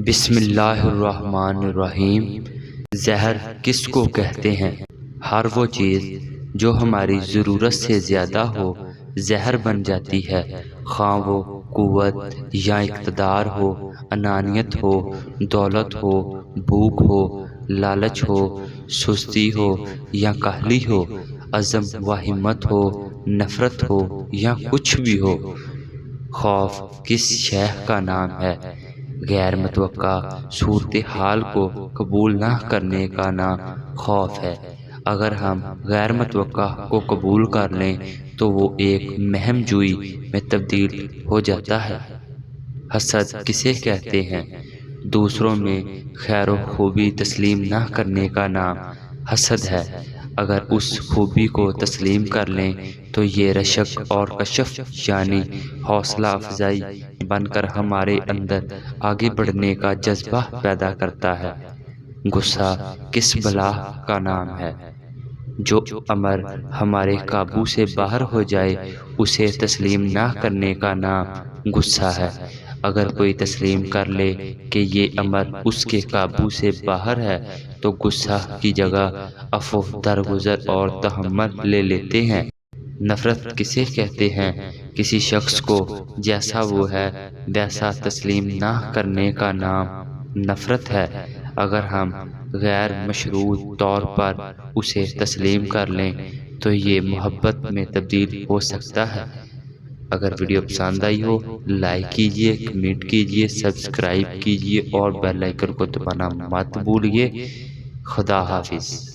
بسم اللہ الرحمن الرحیم۔ زہر کس کو کہتے ہیں؟ ہر وہ چیز جو ہماری ضرورت سے زیادہ ہو زہر بن جاتی ہے، خواہ وہ قوت یا اقتدار ہو، انانیت ہو، دولت ہو، بھوک ہو، لالچ ہو، سستی ہو یا کاہلی ہو، عزم و ہمت ہو، نفرت ہو یا کچھ بھی ہو۔ خوف کس شے کا نام ہے؟ غیر متوقع صورتحال کو قبول نہ کرنے کا نام خوف ہے۔ اگر ہم غیر متوقع کو قبول کر لیں تو وہ ایک مہم جوئی میں تبدیل ہو جاتا ہے۔ حسد کسے کہتے ہیں؟ دوسروں میں خیر و خوبی تسلیم نہ کرنے کا نام حسد ہے۔ اگر اس خوبی کو تسلیم کر لیں تو یہ رشک اور کشف یعنی حوصلہ افزائی بن کر ہمارے اندر آگے بڑھنے کا جذبہ پیدا کرتا ہے۔ غصہ کس بلا کا نام ہے؟ جو امر ہمارے قابو سے باہر ہو جائے اسے تسلیم نہ کرنے کا نام غصہ ہے۔ اگر کوئی تسلیم کر لے کہ یہ امر اس کے قابو سے باہر ہے تو غصہ کی جگہ عفو، درگزر اور تحمل لے لیتے ہیں۔ نفرت کسے کہتے ہیں؟ کسی شخص کو جیسا وہ ہے ویسا تسلیم نہ کرنے کا نام نفرت ہے۔ اگر ہم غیر مشروط طور پر اسے تسلیم کر لیں تو یہ محبت میں تبدیل ہو سکتا ہے۔ اگر ویڈیو پسند آئی ہو لائک کیجئے، کمنٹ کیجئے، سبسکرائب کیجئے اور بیل آئیکن کو دبانا مت بھولیے۔ خدا حافظ۔